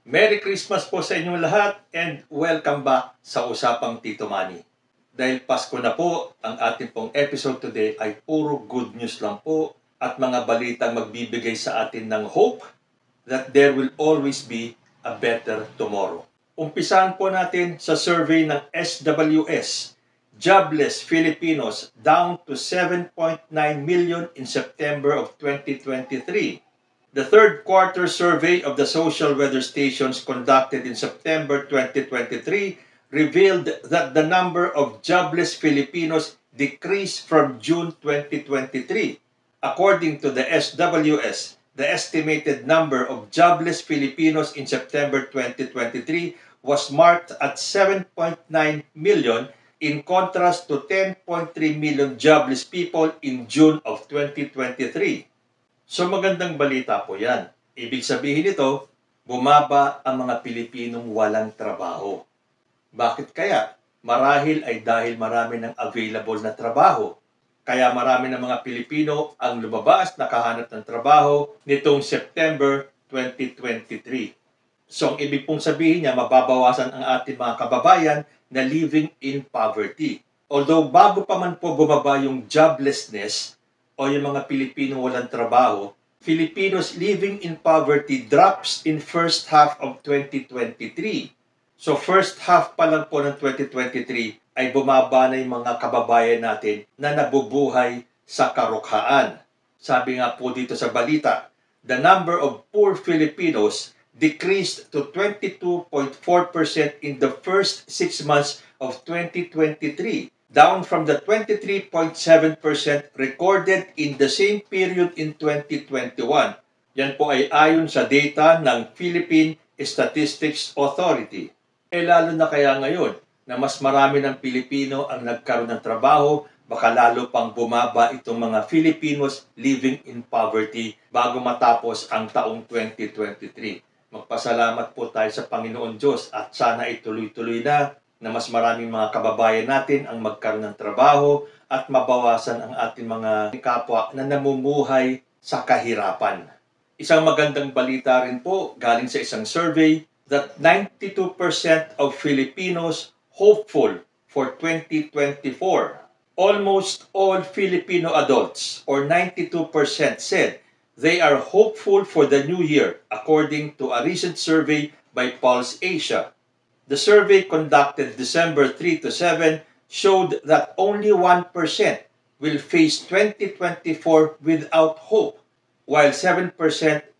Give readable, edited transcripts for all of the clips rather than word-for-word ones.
Merry Christmas po sa inyong lahat and welcome back sa Usapang Tito Manny. Dahil Pasko na po, ang ating pong episode today ay puro good news lang po at mga balitang magbibigay sa atin ng hope that there will always be a better tomorrow. Umpisahan po natin sa survey ng SWS. Jobless Filipinos down to 7.9 million in September of 2023. The third quarter survey of the social weather stations conducted in September 2023 revealed that the number of jobless Filipinos decreased from June 2023. According to the SWS, the estimated number of jobless Filipinos in September 2023 was marked at 7.9 million in contrast to 10.3 million jobless people in June of 2023. So magandang balita po yan. Ibig sabihin nito, bumaba ang mga Pilipinong walang trabaho. Bakit kaya? Marahil ay dahil marami ng available na trabaho. Kaya marami ng mga Pilipino ang lumabas, nakahanap ng trabaho nitong September 2023. So ang ibig pong sabihin niya, mababawasan ang ating mga kababayan na living in poverty. Although bago pa man po bumaba yung joblessness, o yung mga Pilipino walang trabaho, Filipinos living in poverty drops in first half of 2023. So first half pa lang po ng 2023 ay bumaba na yung mga kababayan natin na nabubuhay sa karukhaan. Sabi nga po dito sa balita, the number of poor Filipinos decreased to 22.4% in the first 6 months of 2023. Down from the 23.7% recorded in the same period in 2021. Yan po ay ayon sa data ng Philippine Statistics Authority. Lalo na kaya ngayon na mas marami ng Pilipino ang nagkaroon ng trabaho, baka lalo pang bumaba itong mga Filipinos living in poverty bago matapos ang taong 2023. Magpasalamat po tayo sa Panginoon Diyos at sana ituloy-tuloy na mas maraming mga kababayan natin ang magkaroon ng trabaho at mabawasan ang ating mga kapwa na namumuhay sa kahirapan. Isang magandang balita rin po galing sa isang survey that 92% of Filipinos hopeful for 2024. Almost all Filipino adults, or 92%, said they are hopeful for the new year, according to a recent survey by Pulse Asia. The survey conducted December 3 to 7 showed that only 1% will face 2024 without hope, while 7%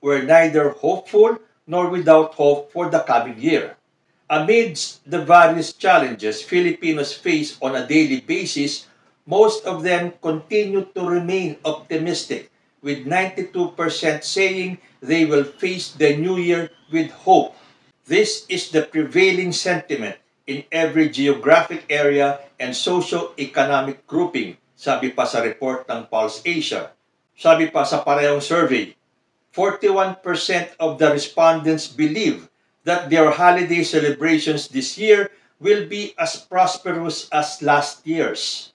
were neither hopeful nor without hope for the coming year. Amidst the various challenges Filipinos face on a daily basis, most of them continue to remain optimistic, with 92% saying they will face the new year with hope. This is the prevailing sentiment in every geographic area and socio-economic grouping, sabi pa sa report ng Pulse Asia. Sabi pa sa parehong survey, 41% of the respondents believe that their holiday celebrations this year will be as prosperous as last year's.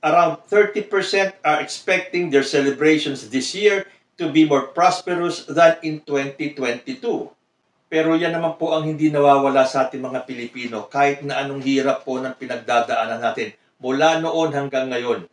Around 30% are expecting their celebrations this year to be more prosperous than in 2022. Pero yan naman po ang hindi nawawala sa ating mga Pilipino kahit na anong hirap po ng pinagdadaanan natin mula noon hanggang ngayon.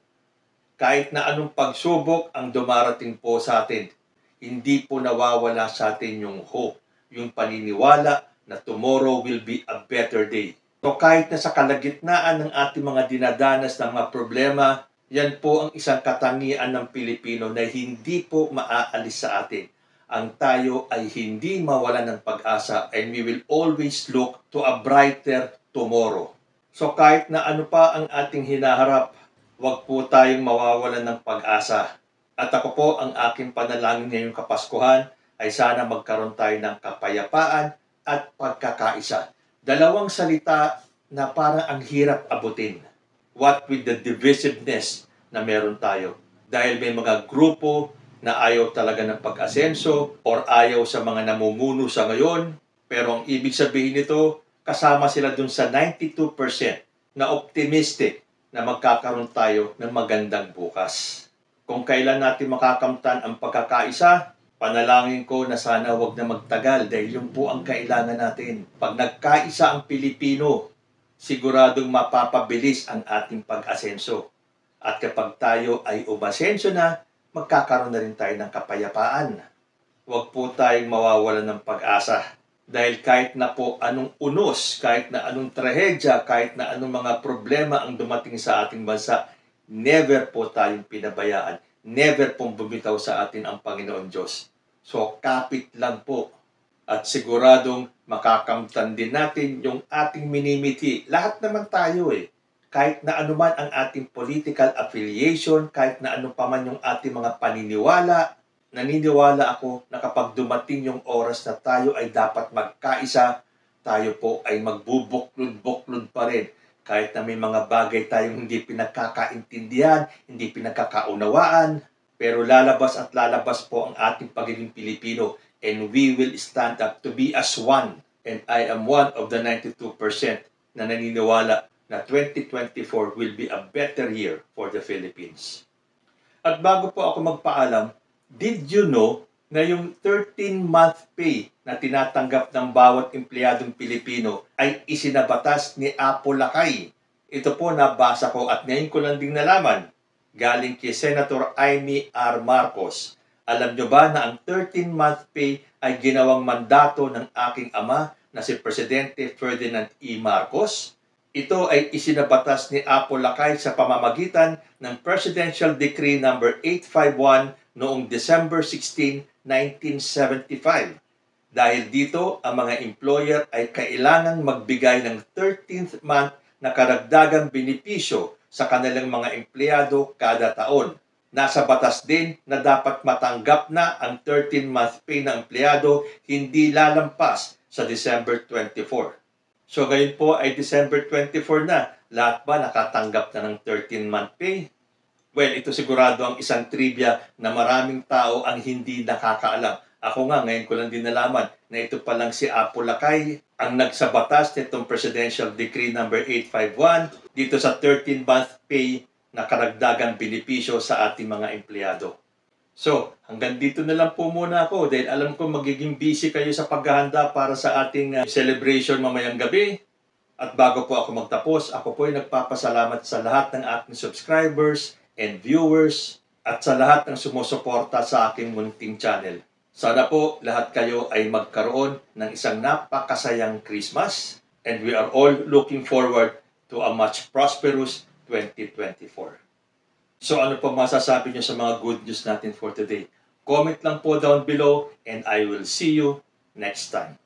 Kahit na anong pagsubok ang dumarating po sa atin, hindi po nawawala sa atin yung hope, yung paniniwala na tomorrow will be a better day. So kahit na sa kalagitnaan ng ating mga dinadanas ng mga problema, yan po ang isang katangian ng Pilipino na hindi po maaalis sa atin. Ang tayo ay hindi mawalan ng pag-asa and we will always look to a brighter tomorrow. So kahit na ano pa ang ating hinaharap, huwag po tayong mawawalan ng pag-asa. At ako po, ang aking panalangin ngayong Kapaskuhan ay sana magkaroon tayo ng kapayapaan at pagkakaisa. Dalawang salita na parang ang hirap abutin. What with the divisiveness na meron tayo? Dahil may mga grupo na ayaw talaga ng pag-asenso or ayaw sa mga namumuno sa ngayon. Pero ang ibig sabihin nito, kasama sila dun sa 92% na optimistic na magkakaroon tayo ng magandang bukas. Kung kailan natin makakamtan ang pagkakaisa, Panalangin ko na sana wag na magtagal dahil yun po ang kailangan natin. Pag nagkaisa ang Pilipino, siguradong mapapabilis ang ating pag-asenso. At kapag tayo ay umasenso na, magkakaroon na rin tayo ng kapayapaan. Huwag po tayong mawawalan ng pag-asa. Dahil kahit na po anong unos, kahit na anong trahedya, kahit na anong mga problema ang dumating sa ating bansa, never po tayong pinabayaan. Never pong bumitaw sa atin ang Panginoon Diyos. So, kapit lang po. At siguradong makakamtan din natin yung ating minimiti. Lahat naman tayo Kahit na anuman ang ating political affiliation, kahit na ano pa man yung ating mga paniniwala, naniniwala ako na kapag dumating yung oras na tayo ay dapat magkaisa, tayo po ay magbubuklod-buklod pa rin. Kahit na may mga bagay tayong hindi pinagkakaintindihan, hindi pinagkakaunawaan, pero lalabas at lalabas po ang ating pagiging Pilipino, and we will stand up to be as one. And I am one of the 92% na naniniwala na 2024 will be a better year for the Philippines. At bago po ako magpaalam, did you know na yung 13-month pay na tinatanggap ng bawat empleyadong Pilipino ay isinabatas ni Apo Lakay? Ito po nabasa ko at ngayon ko lang ding nalaman. Galing kay Senator Amy R. Marcos. Alam nyo ba na ang 13-month pay ay ginawang mandato ng aking ama na si Presidente Ferdinand E. Marcos? Ito ay isinabatas ni Apo Lakay sa pamamagitan ng Presidential Decree No. 851 noong December 16, 1975. Dahil dito, ang mga employer ay kailangang magbigay ng 13th month na karagdagang benepisyo sa kanilang mga empleyado kada taon. Nasa batas din na dapat matanggap na ang 13-month pay ng empleyado hindi lalampas sa December 24. So ngayon po ay December 24 na. Lahat ba nakatanggap na ng 13-month pay? Well, ito sigurado ang isang trivia na maraming tao ang hindi nakakaalam. Ako nga, ngayon ko lang din nalaman na ito palang si Apo Lakay ang nagsabatas nitong Presidential Decree No. 851 dito sa 13-month pay na karagdagang benepisyo sa ating mga empleyado. So, hanggang dito na lang po muna ako dahil alam ko magiging busy kayo sa paghahanda para sa ating celebration mamayang gabi. At bago po ako magtapos, ako po ay nagpapasalamat sa lahat ng ating subscribers and viewers at sa lahat ng sumusuporta sa aking munting channel. Sana po lahat kayo ay magkaroon ng isang napakasayang Christmas and we are all looking forward to a much prosperous 2024. So ano po masasabi nyo sa mga good news natin for today? Comment lang po down below and I will see you next time.